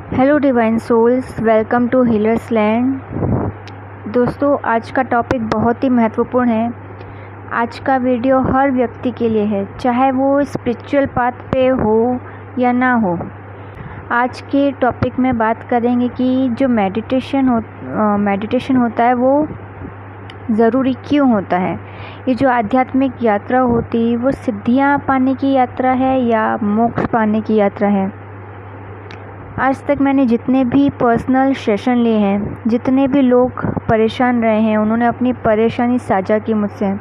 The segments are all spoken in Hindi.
Hello divine souls, welcome to healers land. दोस्तों, आज का टॉपिक बहुत ही महत्वपूर्ण है। आज का वीडियो हर व्यक्ति के लिए है, चाहे वो स्पिरिचुअल पाथ पे हो या ना हो। आज के टॉपिक में बात करेंगे कि जो मेडिटेशन होता है वो ज़रूरी क्यों होता है। ये जो आध्यात्मिक यात्रा होती है वो सिद्धियाँ पाने की यात्रा है या मोक्ष पाने की यात्रा है। आज तक मैंने जितने भी पर्सनल सेशन लिए हैं, जितने भी लोग परेशान रहे हैं, उन्होंने अपनी परेशानी साझा की मुझसे।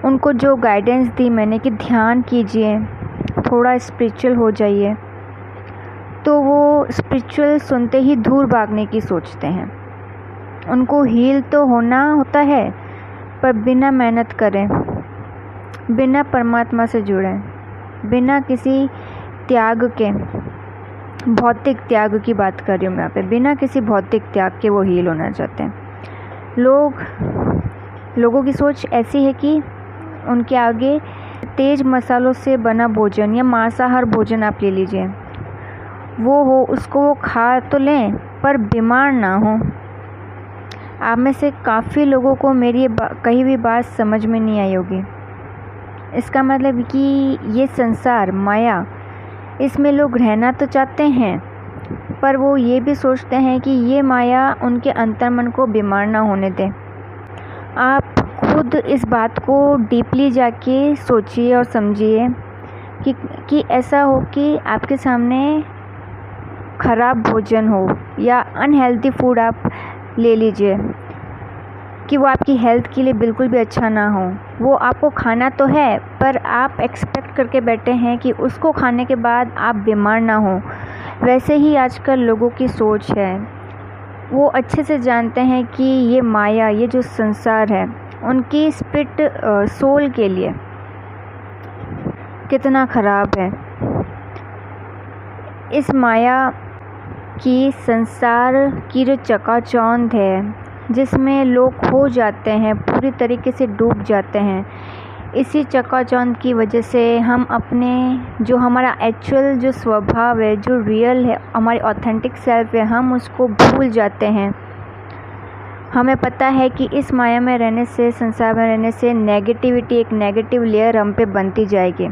उनको जो गाइडेंस दी मैंने कि ध्यान कीजिए, थोड़ा स्पिरिचुअल हो जाइए, तो वो स्पिरिचुअल सुनते ही दूर भागने की सोचते हैं। उनको हील तो होना होता है, पर बिना मेहनत करें, बिना परमात्मा से जुड़े, बिना किसी त्याग के, भौतिक त्याग की बात कर रही हूँ मैं यहाँ पे, बिना किसी भौतिक त्याग के वो हील होना चाहते हैं। लोगों की सोच ऐसी है कि उनके आगे तेज मसालों से बना भोजन या मांसाहार भोजन आप ले लीजिए, वो हो, उसको वो खा तो लें पर बीमार ना हो। आप में से काफ़ी लोगों को मेरी कही भी बात समझ में नहीं आई होगी। इसका मतलब कि ये संसार माया, इसमें लोग रहना तो चाहते हैं, पर वो ये भी सोचते हैं कि ये माया उनके अंतर्मन को बीमार ना होने दे। आप खुद इस बात को डीपली जाके सोचिए और समझिए कि ऐसा हो कि आपके सामने ख़राब भोजन हो या अनहेल्दी फूड आप ले लीजिए कि वो आपकी हेल्थ के लिए बिल्कुल भी अच्छा ना हो। वो आपको खाना तो है, पर आप एक्सपेक्ट करके बैठे हैं कि उसको खाने के बाद आप बीमार ना हो। वैसे ही आजकल लोगों की सोच है। वो अच्छे से जानते हैं कि ये माया, ये जो संसार है, उनकी स्पिरिट सोल के लिए कितना ख़राब है। इस माया की, संसार की जो चकाचौंध है, जिसमें लोग खो जाते हैं, पूरी तरीके से डूब जाते हैं, इसी चकाचौंध की वजह से हम अपने जो हमारा एक्चुअल जो स्वभाव है, जो रियल है, हमारी ऑथेंटिक सेल्फ है, हम उसको भूल जाते हैं। हमें पता है कि इस माया में रहने से, संसार में रहने से नेगेटिविटी, एक नेगेटिव लेयर हम पे बनती जाएगी।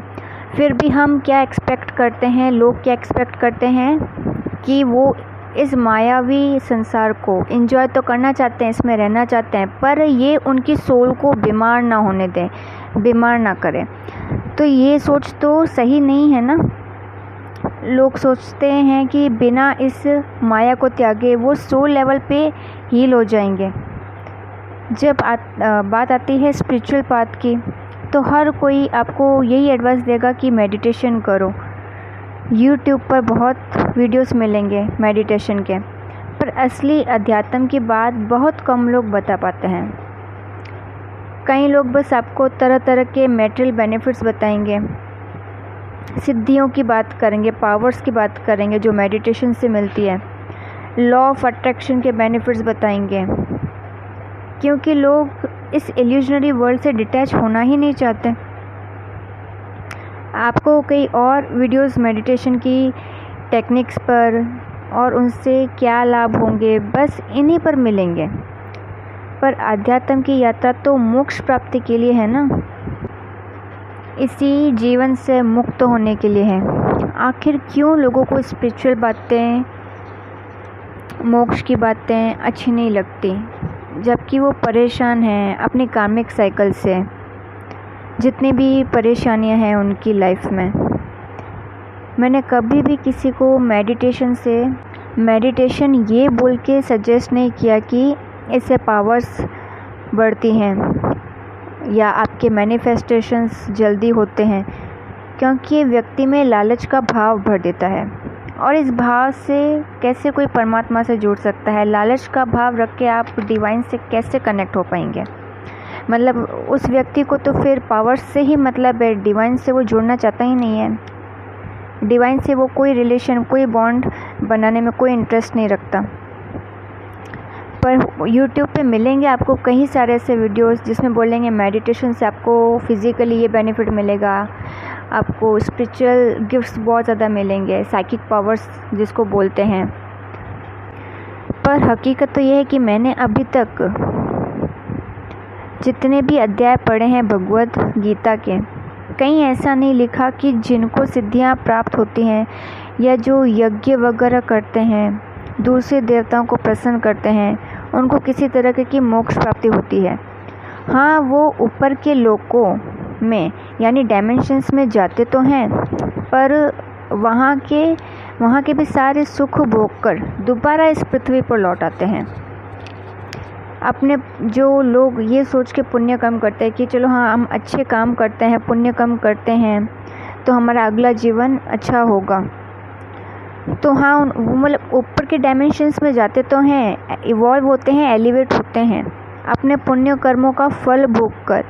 फिर भी हम क्या एक्सपेक्ट करते हैं, लोग क्या एक्सपेक्ट करते हैं कि वो इस मायावी संसार को एंजॉय तो करना चाहते हैं, इसमें रहना चाहते हैं, पर ये उनकी सोल को बीमार ना होने दें, बीमार ना करें। तो ये सोच तो सही नहीं है ना। लोग सोचते हैं कि बिना इस माया को त्यागे वो सोल लेवल पे हील हो जाएंगे। जब बात आती है स्पिरिचुअल पाथ की, तो हर कोई आपको यही एडवाइस देगा कि मेडिटेशन करो। यूट्यूब पर बहुत वीडियोस मिलेंगे मेडिटेशन के, पर असली अध्यात्म की बात बहुत कम लोग बता पाते हैं। कई लोग बस आपको तरह तरह के मटेरियल बेनिफिट्स बताएंगे, सिद्धियों की बात करेंगे, पावर्स की बात करेंगे जो मेडिटेशन से मिलती है, लॉ ऑफ अट्रैक्शन के बेनिफिट्स बताएंगे, क्योंकि लोग इस इल्यूजनरी वर्ल्ड से डिटैच होना ही नहीं चाहते। आपको कई और वीडियोस मेडिटेशन की टेक्निक्स पर और उनसे क्या लाभ होंगे, बस इन्हीं पर मिलेंगे। पर आध्यात्म की यात्रा तो मोक्ष प्राप्ति के लिए है ना, इसी जीवन से मुक्त होने के लिए है। आखिर क्यों लोगों को स्पिरिचुअल बातें, मोक्ष की बातें अच्छी नहीं लगती, जबकि वो परेशान हैं अपनी कार्मिक साइकिल से, जितनी भी परेशानियां हैं उनकी लाइफ में। मैंने कभी भी किसी को मेडिटेशन ये बोल के सजेस्ट नहीं किया कि इससे पावर्स बढ़ती हैं या आपके मैनिफेस्टेशंस जल्दी होते हैं, क्योंकि ये व्यक्ति में लालच का भाव भर देता है। और इस भाव से कैसे कोई परमात्मा से जुड़ सकता है? लालच का भाव रख के आप डिवाइन से कैसे कनेक्ट हो पाएंगे? मतलब उस व्यक्ति को तो फिर पावर से ही मतलब है, डिवाइन से वो जुड़ना चाहता ही नहीं है। डिवाइन से वो कोई रिलेशन, कोई बॉन्ड बनाने में कोई इंटरेस्ट नहीं रखता। पर यूट्यूब पे मिलेंगे आपको कई सारे ऐसे वीडियोस जिसमें बोलेंगे मेडिटेशन से आपको फिज़िकली ये बेनिफिट मिलेगा, आपको स्पिरिचुअल गिफ्ट्स बहुत ज़्यादा मिलेंगे, साइकिक पावर्स जिसको बोलते हैं। पर हकीकत तो ये है कि मैंने अभी तक जितने भी अध्याय पढ़े हैं भगवद गीता के, कहीं ऐसा नहीं लिखा कि जिनको सिद्धियां प्राप्त होती हैं या जो यज्ञ वगैरह करते हैं, दूसरे देवताओं को प्रसन्न करते हैं, उनको किसी तरह की मोक्ष प्राप्ति होती है। हाँ, वो ऊपर के लोकों में यानी डायमेंशंस में जाते तो हैं, पर वहाँ के भी सारे सुख भोग कर दोबारा इस पृथ्वी पर लौट आते हैं। अपने जो लोग ये सोच के पुण्य कर्म करते हैं कि चलो हाँ हम अच्छे काम करते हैं, पुण्य कर्म करते हैं तो हमारा अगला जीवन अच्छा होगा, तो हाँ मतलब ऊपर के डायमेंशंस में जाते तो हैं, इवॉल्व होते हैं, एलिवेट होते हैं, अपने पुण्य कर्मों का फल भोग कर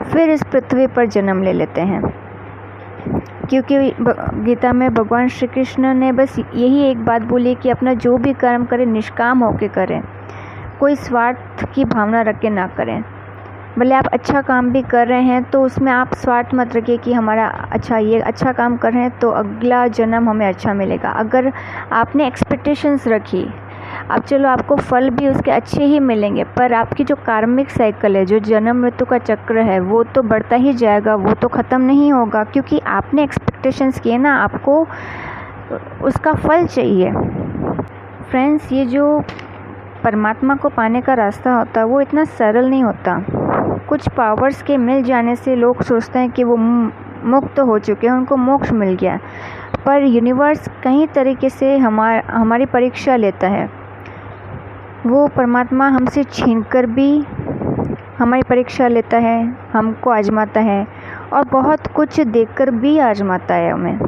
फिर इस पृथ्वी पर जन्म ले लेते हैं। क्योंकि गीता में भगवान श्री कृष्ण ने बस यही एक बात बोली कि अपना जो भी कर्म करें निष्काम होकर करें, कोई स्वार्थ की भावना रख के ना करें। भले आप अच्छा काम भी कर रहे हैं तो उसमें आप स्वार्थ मत रखिए कि हमारा ये अच्छा काम कर रहे हैं तो अगला जन्म हमें अच्छा मिलेगा। अगर आपने एक्सपेक्टेशंस रखी, अब चलो आपको फल भी उसके अच्छे ही मिलेंगे, पर आपकी जो कार्मिक साइकिल है, जो जन्म मृत्यु का चक्र है, वो तो बढ़ता ही जाएगा, वो तो ख़त्म नहीं होगा, क्योंकि आपने एक्सपेक्टेशंस किए ना, आपको उसका फल चाहिए। फ्रेंड्स, ये जो परमात्मा को पाने का रास्ता होता है वो इतना सरल नहीं होता। कुछ पावर्स के मिल जाने से लोग सोचते हैं कि वो मुक्त हो चुके हैं, उनको मोक्ष मिल गया, पर यूनिवर्स कई तरीके से हमारी परीक्षा लेता है। वो परमात्मा हमसे छीनकर भी हमारी परीक्षा लेता है, हमको आजमाता है और बहुत कुछ देकर भी आजमाता है हमें।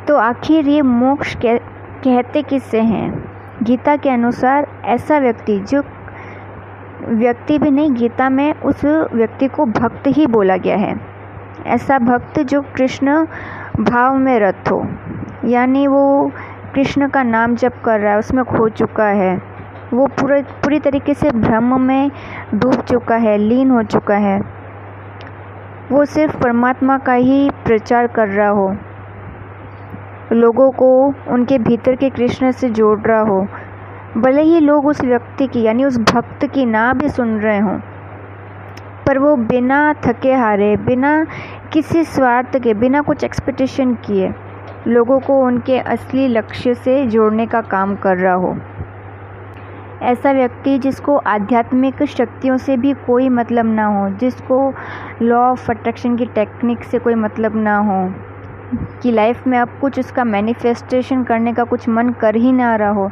तो आखिर ये मोक्ष कहते किससे हैं? गीता के अनुसार ऐसा व्यक्ति, जो व्यक्ति भी नहीं, गीता में उस व्यक्ति को भक्त ही बोला गया है। ऐसा भक्त जो कृष्ण भाव में रत हो, यानी वो कृष्ण का नाम जप कर रहा है, उसमें खो चुका है, वो पूरी तरीके से ब्रह्म में डूब चुका है, लीन हो चुका है, वो सिर्फ परमात्मा का ही प्रचार कर रहा हो, लोगों को उनके भीतर के कृष्ण से जोड़ रहा हो। भले ही लोग उस व्यक्ति की यानी उस भक्त की ना भी सुन रहे हों, पर वो बिना थके हारे, बिना किसी स्वार्थ के, बिना कुछ एक्सपेक्टेशन किए लोगों को उनके असली लक्ष्य से जोड़ने का काम कर रहा हो। ऐसा व्यक्ति जिसको आध्यात्मिक शक्तियों से भी कोई मतलब ना हो, जिसको लॉ ऑफ अट्रैक्शन की टेक्निक से कोई मतलब ना हो, कि लाइफ में अब कुछ उसका मैनिफेस्टेशन करने का कुछ मन कर ही ना रहा हो,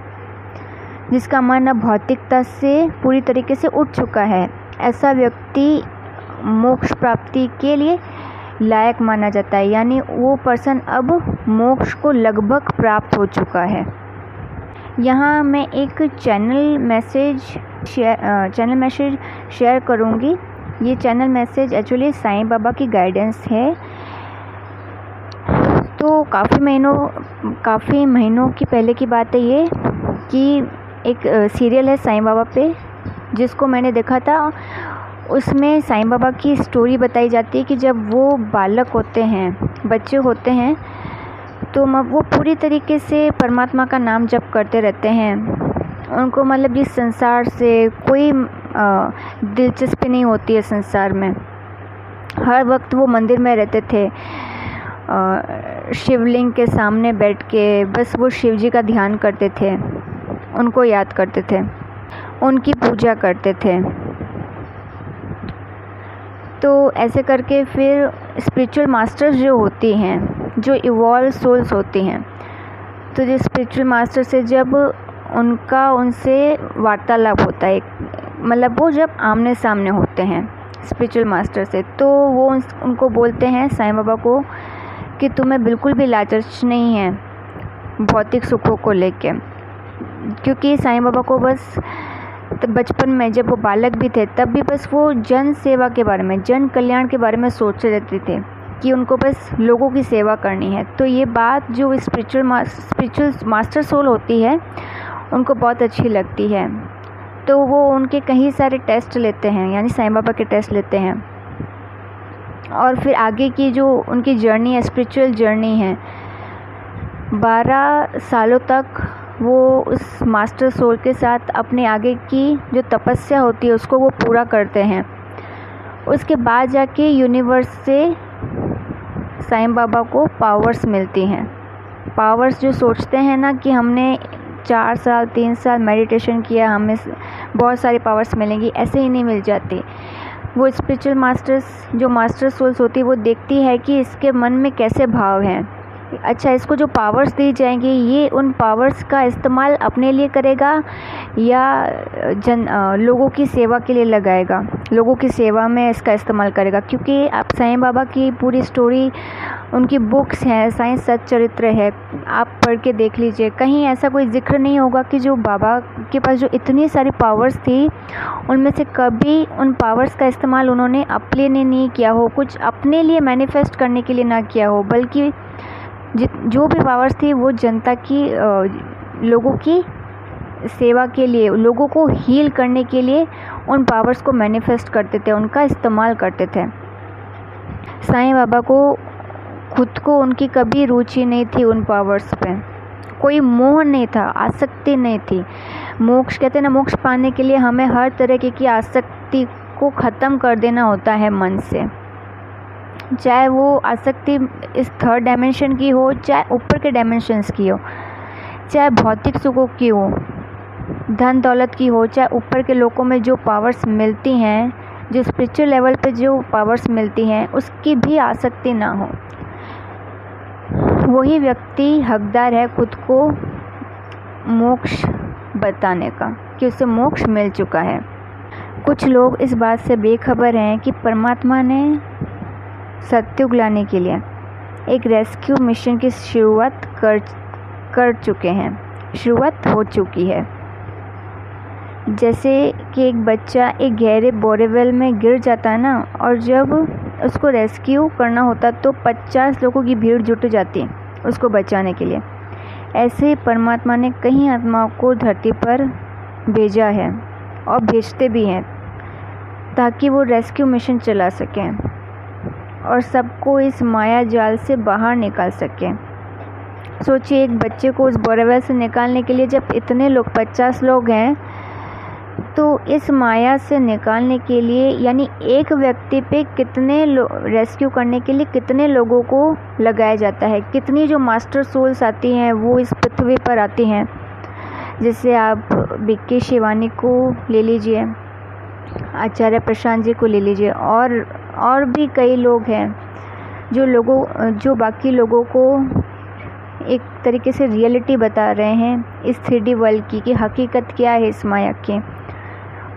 जिसका मन अब भौतिकता से पूरी तरीके से उठ चुका है, ऐसा व्यक्ति मोक्ष प्राप्ति के लिए लायक माना जाता है। यानी वो पर्सन अब मोक्ष को लगभग प्राप्त हो चुका है। यहाँ मैं एक चैनल मैसेज शेयर करूँगी। ये channel message actually Sai Baba की गाइडेंस है। तो काफ़ी महीनों की पहले की बात है ये, कि एक सीरियल है साईं बाबा पे, जिसको मैंने देखा था। उसमें साईं बाबा की स्टोरी बताई जाती है कि जब वो बालक होते हैं, बच्चे होते हैं, तो वो पूरी तरीके से परमात्मा का नाम जप करते रहते हैं। उनको मतलब इस संसार से कोई दिलचस्पी नहीं होती है संसार में। हर वक्त वो मंदिर में रहते थे, शिवलिंग के सामने बैठ के बस वो शिव जी का ध्यान करते थे, उनको याद करते थे, उनकी पूजा करते थे। तो ऐसे करके फिर स्पिरिचुअल मास्टर्स जो होती हैं, जो इवॉल्व सोल्स होती हैं, तो जो स्पिरिचुअल मास्टर से जब उनसे वार्तालाप होता है, मतलब वो जब आमने सामने होते हैं स्पिरिचुअल मास्टर से, तो वो उनको बोलते हैं साईं बाबा को कि तुम्हें बिल्कुल भी लालच नहीं है भौतिक सुखों को लेके, क्योंकि साईं बाबा को बस बचपन में जब वो बालक भी थे तब भी बस वो जन सेवा के बारे में, जन कल्याण के बारे में सोचते रहते थे कि उनको बस लोगों की सेवा करनी है। तो ये बात जो स्पिरिचुअल मास्टर सोल होती है, उनको बहुत अच्छी लगती है। तो वो उनके कई सारे टेस्ट लेते हैं, यानी साईं बाबा के टेस्ट लेते हैं, और फिर आगे की जो उनकी जर्नी है, स्पिरिचुअल जर्नी है, 12 सालों तक वो उस मास्टर सोल के साथ अपने आगे की जो तपस्या होती है उसको वो पूरा करते हैं। उसके बाद जाके यूनिवर्स से साईं बाबा को पावर्स मिलती हैं। पावर्स जो सोचते हैं ना कि हमने 4 साल 3 साल मेडिटेशन किया, हमें बहुत सारी पावर्स मिलेंगी, ऐसे ही नहीं मिल जाती। वो स्पिरिचुअल मास्टर्स, जो मास्टर सोल्स होती है, वो देखती है कि इसके मन में कैसे भाव हैं। अच्छा, इसको जो पावर्स दी जाएंगी, ये उन पावर्स का इस्तेमाल अपने लिए करेगा या लोगों की सेवा के लिए लगाएगा, लोगों की सेवा में इसका इस्तेमाल करेगा। क्योंकि आप साईं बाबा की पूरी स्टोरी, उनकी बुक्स हैं, साईं सच्चरित्र है, आप पढ़ के देख लीजिए, कहीं ऐसा कोई जिक्र नहीं होगा कि जो बाबा के पास जो इतनी सारी पावर्स थी, उनमें से कभी उन पावर्स का इस्तेमाल उन्होंने अपने लिए नहीं किया हो, कुछ अपने लिए मैनिफेस्ट करने के लिए ना किया हो, बल्कि जो भी पावर्स थी वो जनता की, लोगों की सेवा के लिए, लोगों को हील करने के लिए उन पावर्स को मैनिफेस्ट करते थे, उनका इस्तेमाल करते थे। साईं बाबा को खुद को उनकी कभी रुचि नहीं थी उन पावर्स पे, कोई मोह नहीं था, आसक्ति नहीं थी। मोक्ष कहते हैं ना, मोक्ष पाने के लिए हमें हर तरह की आसक्ति को ख़त्म कर देना होता है मन से, चाहे वो आसक्ति इस 3rd डायमेंशन की हो, चाहे ऊपर के डायमेंशंस की हो, चाहे भौतिक सुखों की हो, धन दौलत की हो, चाहे ऊपर के लोगों में जो पावर्स मिलती हैं, जो स्पिरिचुअल लेवल पे जो पावर्स मिलती हैं, उसकी भी आसक्ति ना हो। वही व्यक्ति हकदार है खुद को मोक्ष बताने का, कि उसे मोक्ष मिल चुका है। कुछ लोग इस बात से बेखबर हैं कि परमात्मा ने सत्युग लाने के लिए एक रेस्क्यू मिशन की शुरुआत कर चुके हैं, शुरुआत हो चुकी है। जैसे कि एक बच्चा एक गहरे बोरेवेल में गिर जाता है ना, और जब उसको रेस्क्यू करना होता तो 50 लोगों की भीड़ जुट जाती है उसको बचाने के लिए। ऐसे ही परमात्मा ने कई आत्माओं को धरती पर भेजा है और भेजते भी हैं, ताकि वो रेस्क्यू मिशन चला सकें और सबको इस माया जाल से बाहर निकाल सकें। सोचिए, एक बच्चे को उस बोरेवेल से निकालने के लिए जब इतने लोग, 50 लोग हैं, तो इस माया से निकालने के लिए, यानी एक व्यक्ति पे कितने रेस्क्यू करने के लिए कितने लोगों को लगाया जाता है, कितनी जो मास्टर सोल्स आती हैं वो इस पृथ्वी पर आती हैं। जैसे आप बिक्की शिवानी को ले लीजिए, आचार्य प्रशांत जी को ले लीजिए, और भी कई लोग हैं जो बाकी लोगों को एक तरीके से रियलिटी बता रहे हैं इस 3D वर्ल्ड की, कि हकीकत क्या है इस माया की।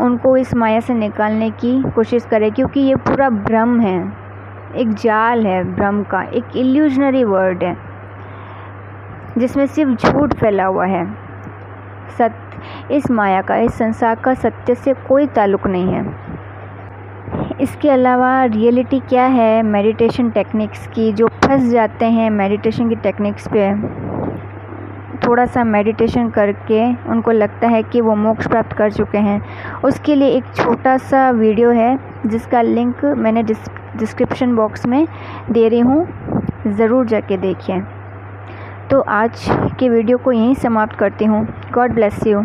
उनको इस माया से निकालने की कोशिश करें, क्योंकि ये पूरा भ्रम है, एक जाल है भ्रम का, एक इल्यूजनरी वर्ल्ड है जिसमें सिर्फ झूठ फैला हुआ है। इस माया का, इस संसार का सत्य से कोई ताल्लुक़ नहीं है। इसके अलावा रियलिटी क्या है मेडिटेशन टेक्निक्स की, जो फंस जाते हैं मेडिटेशन की टेक्निक्स पे, थोड़ा सा मेडिटेशन करके उनको लगता है कि वो मोक्ष प्राप्त कर चुके हैं। उसके लिए एक छोटा सा वीडियो है जिसका लिंक मैंने डिस्क्रिप्शन बॉक्स में दे रही हूँ, ज़रूर जाके देखिए। तो आज के वीडियो को यहीं समाप्त करती हूँ। God bless you.